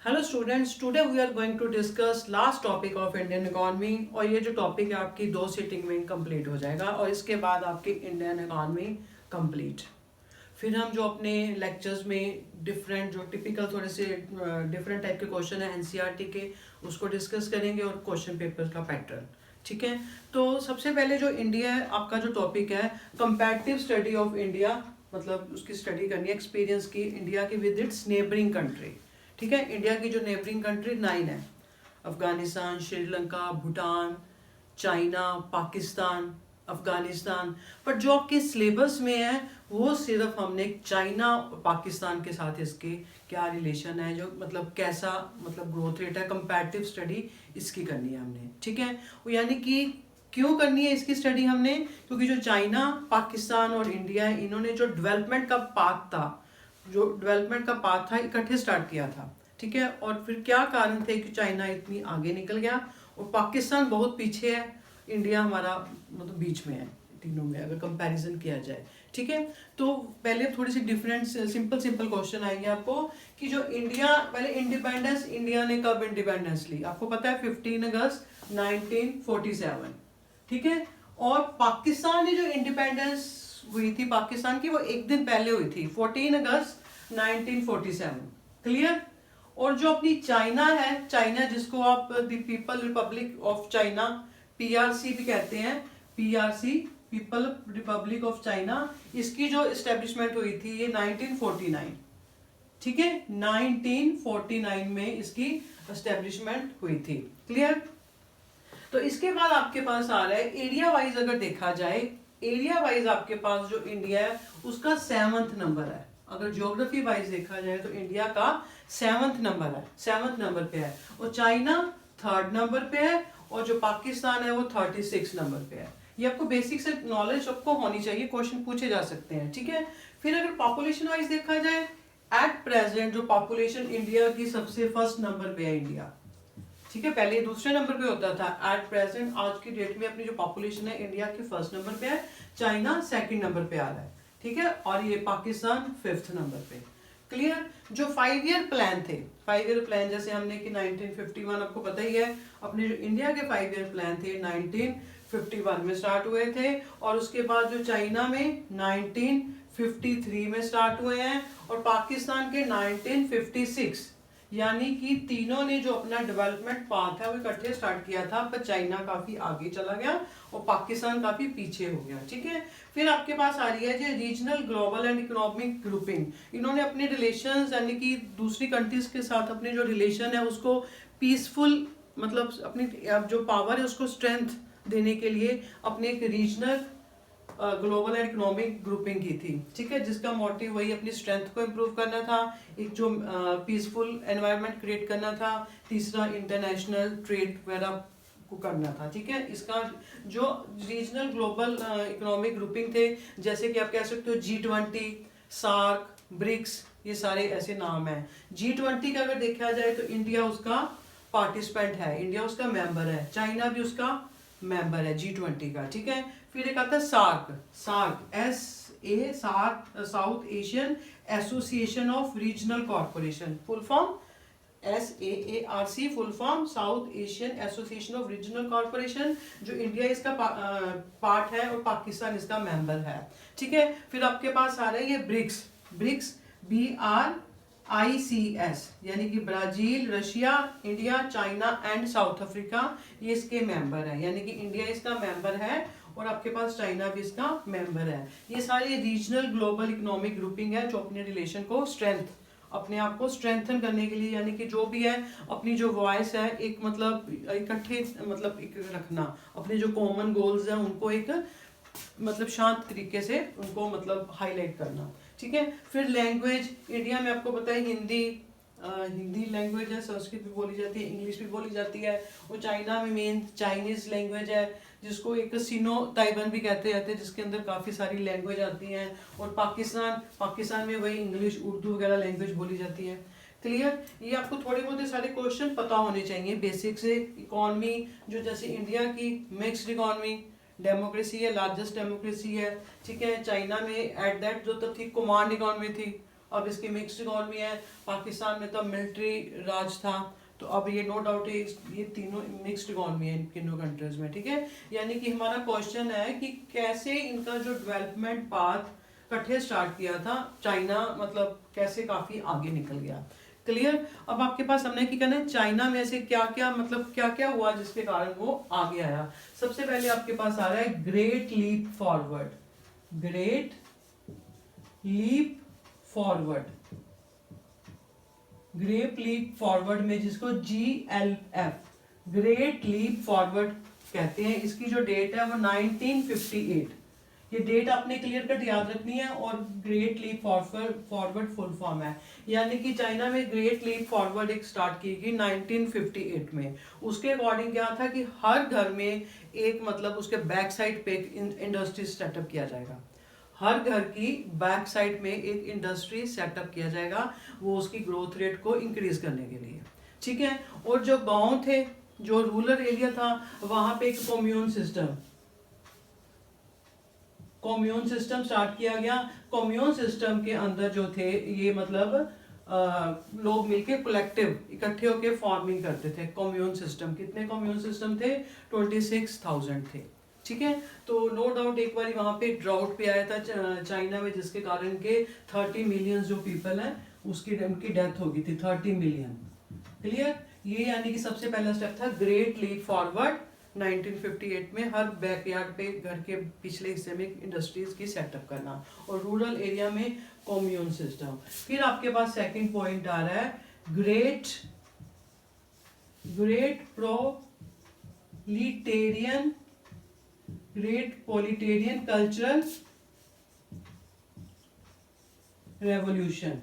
Hello students, today we are going to discuss last topic of Indian economy. और ये जो topic है आपकी 2 सीटिंग में कंप्लीट हो जाएगा और इसके बाद आपकी इंडियन इकॉनमी कंप्लीट। फिर हम जो अपने लेक्चर्स में डिफरेंट जो टिपिकल थोड़े से डिफरेंट टाइप के क्वेश्चन है एनसीईआरटी के, उसको डिस्कस करेंगे और क्वेश्चन पेपर का पैटर्न। ठीक है, तो सबसे पहले जो इंडिया है आपका जो टॉपिक है कंपैरेटिव स्टडी ऑफ इंडिया, मतलब उसकी स्टडी करनी है एक्सपीरियंस की इंडिया की विद इट्स नेबरिंग कंट्री। ठीक है, इंडिया की जो नेबरिंग कंट्री 9 है, अफगानिस्तान, श्रीलंका, भूटान, चाइना, पाकिस्तान, अफगानिस्तान। पर जो आपके सिलेबस में है वो सिर्फ हमने चाइना और पाकिस्तान के साथ इसके क्या रिलेशन है, जो मतलब कैसा मतलब ग्रोथ रेट है, कंपैरेटिव स्टडी इसकी करनी है हमने। ठीक है, वो यानी कि क्यों करनी है इसकी स्टडी हमने, क्योंकि जो चाइना, पाकिस्तान और इंडिया है, इन्होंने जो डेवलपमेंट का पाथ था इकट्ठे स्टार्ट किया था। ठीक है, और फिर क्या कारण थे कि चाइना इतनी आगे निकल गया और पाकिस्तान बहुत पीछे है, इंडिया हमारा मतलब बीच में है तीनों में अगर कंपैरिजन किया जाए। ठीक है, तो पहले थोड़ी सी डिफरेंट सिंपल क्वेश्चन आएंगे आपको कि जो इंडिया पहले इंडिपेंडेंस, इंडिया ने कब इंडिपेंडेंस ली, आपको पता है 15 अगस्त 1947। ठीक है, और पाकिस्तान ने जो इंडिपेंडेंस हुई थी पाकिस्तान की, वो एक दिन पहले हुई थी 14 अगस्त 1947। क्लियर। और जो अपनी चाइना है, चाइना जिसको आप the people Republic of China, PRC भी कहते हैं, PRC people Republic of China, इसकी जो एस्टेब्लिशमेंट हुई थी ये 1949। ठीक है, 1949 में इसकी एस्टेब्लिशमेंट हुई थी। क्लियर। तो इसके बाद आपके पास आ रहा है एरिया वाइज, अगर देखा जाए एरिया वाइज आपके पास जो इंडिया है उसका 7th नंबर है। अगर ज्योग्राफी वाइज देखा जाए तो इंडिया का 7th नंबर है, 7th नंबर पे है, और चाइना 3rd नंबर पे है, और जो पाकिस्तान है वो 36 नंबर पे है। ये आपको बेसिक से नॉलेज आपको होनी चाहिए, क्वेश्चन पूछे जा सकते हैं। ठीक है, फिर अगर पॉपुलेशन वाइज देखा जाए, एट प्रेजेंट जो पॉपुलेशन इंडिया की सबसे फर्स्ट नंबर पे है इंडिया। ठीक है, पहले दूसरे नंबर पे होता था, एट प्रेजेंट आज की डेट में अपनी जो पॉपुलेशन है इंडिया की फर्स्ट नंबर पे है, चाइना 2nd नंबर पे आ रहा है। ठीक है, और ये पाकिस्तान 5th नंबर पे। क्लियर। जो 5 ईयर प्लान थे, 5 ईयर प्लान जैसे हमने कि 1951 आपको पता ही है, अपने जो इंडिया के 5 ईयर प्लान थे 1951 में स्टार्ट हुए थे, और उसके बाद जो चाइना में 1953 में स्टार्ट हुए हैं, और पाकिस्तान के 1956। यानी कि तीनों ने जो अपना डेवलपमेंट पाथ है वो इकट्ठे स्टार्ट किया था, पर चाइना काफी आगे चला गया और पाकिस्तान काफी पीछे हो गया। ठीक है, फिर आपके पास आ रही है जो regional, global and economic grouping. इन्होंने अपने रिलेशंस यानी कि दूसरी कंट्रीज के साथ अपने जो रिलेशन है उसको पीसफुल, मतलब अपनी जो पावर है उसको स्ट्रेंथ देने के लिए अपने एक regional, global and economic grouping की थी। ठीक है, जिसका मोटिव वही अपनी स्ट्रेंथ को इम्प्रूव करना था, एक जो पीसफुल एनवायरनमेंट क्रिएट करना था, तीसरा इंटरनेशनल ट्रेड वगैरह को करना था। ठीक है, इसका जो रीजनल ग्लोबल इकोनॉमिक ग्रुपिंग थे, जैसे कि आप कह सकते हो G20, सार्क, ब्रिक्स, ये सारे ऐसे नाम हैं। G20 का अगर देखा जाए तो इंडिया उसका पार्टिसिपेंट है, इंडिया उसका मेंबर है, चाइना भी उसका मेंबर है G20 का। ठीक है, फिर एक आता है SAARC, SAARC South Asian Association of Regional Corporation, full form SAARC, full form South Asian Association of Regional Corporation, जो इंडिया इसका पार्ट है और पाकिस्तान इसका मेंबर है। ठीक है, फिर आपके पास आ रहा है ये ब्रिक्स, BRICS, यानी कि Brazil, Russia, India, China and south Africa, ये इसके मेंबर है, यानी कि इंडिया इसका मेंबर है और आपके पास चाइना भी इसका मेंबर है। ये सारी रीजनल ग्लोबल इकोनॉमिक ग्रुपिंग है जो अपने रिलेशन को अपने आप को स्ट्रेंथन करने के लिए, यानी कि जो भी है अपनी जो वॉइस है एक मतलब इकट्ठे मतलब एक रखना, अपने जो कॉमन गोल्स हैं उनको एक मतलब शांत तरीके से उनको मतलब हाईलाइट करना। ठीक है, फिर लैंग्वेज, इंडिया में आपको पता है हिंदी लैंग्वेज है, संस्कृत भी बोली जाती है, इंग्लिश भी बोली जाती है, और चाइना में मेन चाइनीज लैंग्वेज है जिसको एक सिनो ताइवान भी कहते जाते हैं, जिसके अंदर काफ़ी सारी लैंग्वेज आती हैं, और पाकिस्तान में वही इंग्लिश, उर्दू वगैरह लैंग्वेज बोली जाती है। क्लियर। ये आपको थोड़े बहुत सारे क्वेश्चन पता होने चाहिए बेसिक से। इकॉनमी जो जैसे इंडिया की मिक्स्ड इकॉनमी, डेमोक्रेसी है, लार्जेस्ट डेमोक्रेसी है। ठीक है, चाइना में एट दैट जो तब थी कमांड इकॉनमी थी, अब इसकी मिक्स्ड इकॉनमी है। पाकिस्तान में तो मिलिट्री राज था, तो अब ये नो डाउट है ये तीनों मिक्स्ड इकॉनमी है इन तीनों कंट्रीज में, ठीक है। यानी कि हमारा क्वेश्चन है कि कैसे इनका जो डेवलपमेंट पाथ कट्ठे स्टार्ट किया था, चाइना मतलब कैसे काफी आगे निकल गया। क्लियर। अब आपके पास हमने क्या करना है, चाइना में से क्या क्या मतलब क्या क्या हुआ जिसके कारण वो आगे आया। सबसे पहले आपके पास आ रहा है Great Leap Forward, Great Leap Forward, Great Leap Forward में जिसको GLF ग्रेट लीप फॉरवर्ड कहते हैं। इसकी जो डेट है वो 1958, ये डेट आपने क्लियर कट याद रखनी है। और Great Leap Forward full form है, यानी कि चाइना में ग्रेट लीप फॉरवर्ड एक स्टार्ट की गई 1958 में। उसके अकॉर्डिंग क्या था कि हर घर में एक मतलब उसके बैक साइड पे इंडस्ट्री सेटअप किया जाएगा, हर घर की बैक साइड में एक इंडस्ट्री सेटअप किया जाएगा, वो उसकी ग्रोथ रेट को इंक्रीज करने के लिए, ठीक है। और जो गांव थे, जो रूरल एरिया था, वहां पे एक कॉम्यून सिस्टम स्टार्ट किया गया। कॉम्यून सिस्टम के अंदर जो थे ये मतलब लोग मिलके कलेक्टिव इकट्ठे होके फार्मिंग करते थे। कॉम्यून सिस्टम, कितने कॉम्यून सिस्टम थे? 26,000 थे, ठीक है। तो नो डाउट एक बार वहां पे ड्राउट पे आया था चाइना में, जिसके कारण के 30 मिलियन जो पीपल हैं उनकी डेथ हो गई थी, 30 मिलियन। क्लियर। ये यानी कि सबसे पहला स्टेप था ग्रेट लीप फॉरवर्ड 1958 में, हर बैकयार्ड पे घर के पिछले हिस्से में इंडस्ट्रीज की सेटअप करना, और रूरल एरिया में कॉम्यून सिस्टम। फिर आपके पास सेकंड पॉइंट आ रहा है ग्रेट प्रोलिटेरियन कल्चरल रेवोल्यूशन।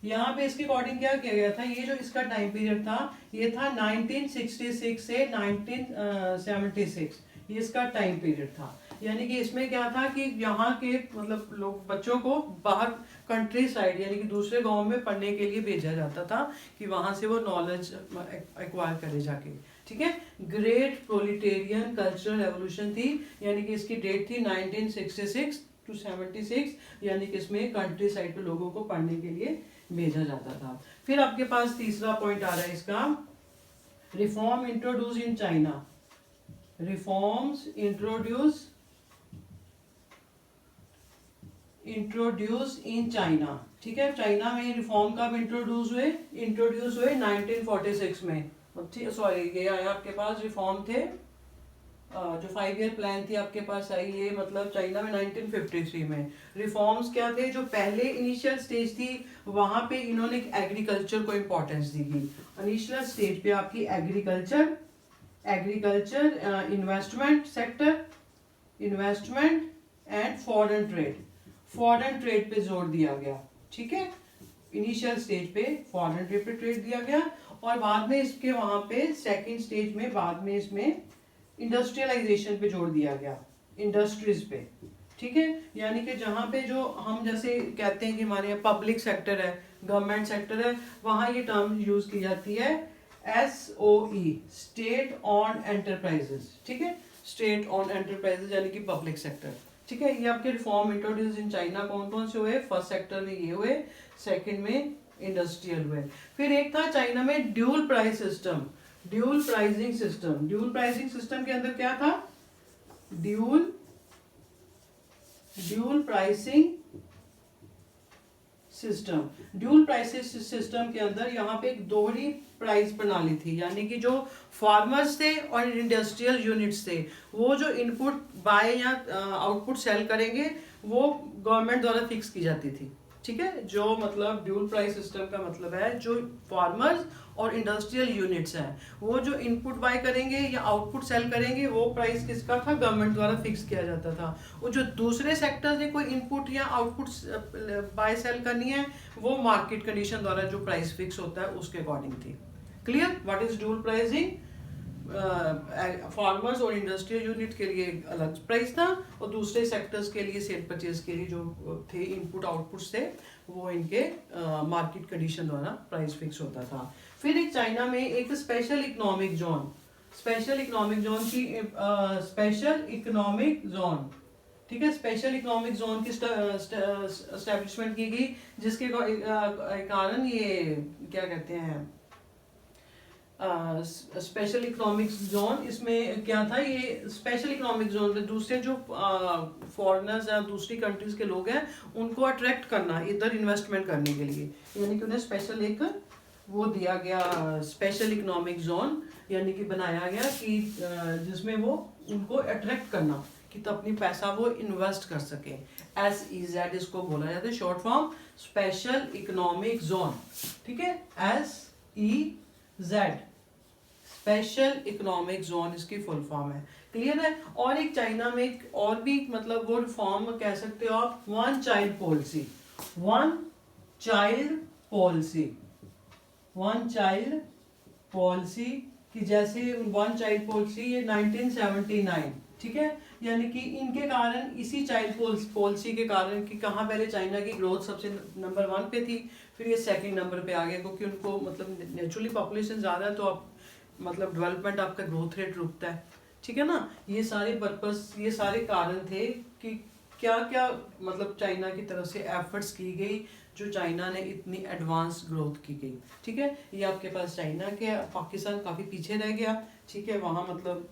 यहाँ पे इसके अकॉर्डिंग क्या किया गया था, ये जो इसका टाइम पीरियड था ये था 1966 से 1976, ये इसका टाइम पीरियड था। यानी कि इसमें क्या था कि यहाँ के मतलब लोग बच्चों को बाहर कंट्री साइड यानी कि दूसरे गांव में पढ़ने के लिए भेजा जाता था कि वहां से वो नॉलेज एक्वायर करे जाके, ठीक है। ग्रेट प्रोलिटेरियन कल्चरल रेवोल्यूशन थी, यानी कि इसकी डेट थी 1966 to 76, यानी कि इसमें कंट्री साइड पे लोगों को पढ़ने के लिए भेजा जाता था। फिर आपके पास तीसरा पॉइंट आ रहा है इसका, reform introduce in China, reforms introduce in China, ठीक है। चाइना में रिफॉर्म कब इंट्रोड्यूस हुए 1946 में, सॉरी ये आया आपके पास रिफॉर्म थे जो 5 ईयर प्लान थी आपके पास आई, ये मतलब चाइना में 1953 में। रिफॉर्म्स क्या थे, जो पहले इनिशियल स्टेज थी वहां पे इन्होंने एग्रीकल्चर को इम्पोर्टेंस दी गई। इनिशियल स्टेज पे आपकी agriculture investment sector, investment and foreign trade पे जोर दिया गया, ठीक है। इनिशियल स्टेज पे फॉरेन ट्रेड पे ट्रेड दिया गया, और बाद में इसके वहां पे सेकेंड स्टेज में बाद में इसमें इंडस्ट्रियलाइजेशन पे जोर दिया गया, इंडस्ट्रीज पे, ठीक है। यानी कि जहाँ पे जो हम जैसे कहते हैं कि हमारे यहाँ पब्लिक सेक्टर है, गवर्नमेंट सेक्टर है, वहाँ ये टर्म यूज की जाती है SOE, स्टेट ऑन एंटरप्राइजेस, ठीक है। स्टेट ऑन एंटरप्राइजेस यानी कि पब्लिक सेक्टर, ठीक है। ये आपके रिफॉर्म इंट्रोड्यूस इन चाइना कौन कौन से हुए, फर्स्ट सेक्टर में ये हुए, सेकंड में इंडस्ट्रियल हुए। फिर एक था चाइना में ड्यूल प्राइसिंग सिस्टम के अंदर क्या था, ड्यूल प्राइसिंग सिस्टम के अंदर यहाँ पे एक दोहरी प्राइस प्रणाली थी, यानी कि जो फार्मर्स थे और इंडस्ट्रियल यूनिट्स थे, वो जो इनपुट बाय या आउटपुट सेल करेंगे वो गवर्नमेंट द्वारा फिक्स की जाती थी, ठीक है। जो मतलब ड्यूल प्राइस सिस्टम का मतलब है जो फार्मर्स और इंडस्ट्रियल यूनिट्स हैं वो जो इनपुट बाय करेंगे या आउटपुट सेल करेंगे, वो प्राइस किसका था, गवर्नमेंट द्वारा फिक्स किया जाता था। और जो दूसरे सेक्टर ने कोई इनपुट या आउटपुट बाय सेल करनी है, वो मार्केट कंडीशन द्वारा जो प्राइस फिक्स होता है उसके अकॉर्डिंग थी। Clear. What is dual pricing, farmers और इंडस्ट्रियल यूनिट के लिए अलग प्राइस था, और दूसरे सेक्टर्स के लिए सेल परचेज के लिए जो थे इनपुट आउटपुट्स थे वो इनके मार्केट कंडीशन द्वारा प्राइस फिक्स होता था। फिर एक चाइना में एक स्पेशल इकोनॉमिक जोन ठीक है। स्पेशल इकोनॉमिक जोन की एस्टेब्लिशमेंट की गई, जिसके कारण ये क्या कहते हैं स्पेशल इकोनॉमिक जोन, इसमें क्या था, ये स्पेशल इकोनॉमिक जोन में दूसरे जो फॉरेनर्स या दूसरी कंट्रीज के लोग हैं उनको अट्रैक्ट करना इधर इन्वेस्टमेंट करने के लिए, यानी कि उन्हें स्पेशल एक वो दिया गया स्पेशल इकोनॉमिक जोन, यानी कि बनाया गया कि जिसमें वो उनको अट्रैक्ट करना कि तो अपनी पैसा वो इन्वेस्ट कर सके। SEZ इसको बोला जाता है, short form special economic zone, ठीक है। SEZ स्पेशल इकोनॉमिक जोन इसकी फुल फॉर्म है, क्लियर है। और एक चाइना में एक और भी मतलब वो फॉर्म कह सकते हो आप, one child policy, one child policy, one child policy की जैसे वन चाइल्ड पॉलिसी ये 1979, ठीक है। यानी कि इनके कारण, इसी चाइल्ड पॉलिसी के कारण कि कहाँ पहले चाइना की ग्रोथ सबसे नंबर 1 पे थी, फिर ये सेकंड नंबर पे आ गया, क्योंकि उनको मतलब नेचुरली पॉपुलेशन ज़्यादा है, तो आप मतलब डेवलपमेंट आपका ग्रोथ रेट रुकता है, ठीक है ना। ये सारे पर्पस, ये सारे कारण थे कि क्या क्या मतलब चाइना की तरफ से एफर्ट्स की गई, जो चाइना ने इतनी एडवांस ग्रोथ की गई, ठीक है। ये आपके पास चाइना के, पाकिस्तान काफ़ी पीछे रह गया, ठीक है, वहाँ मतलब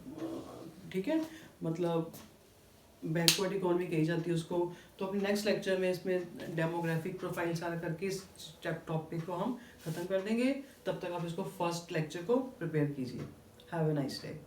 ठीक है, मतलब बैकवर्ड इकोनॉमी कही जाती है उसको। तो अपने नेक्स्ट लेक्चर में इसमें डेमोग्राफिक प्रोफाइल सारा करके इस टॉपिक को हम ख़त्म कर देंगे। तब तक आप इसको फर्स्ट लेक्चर को प्रिपेयर कीजिए। Have a nice day.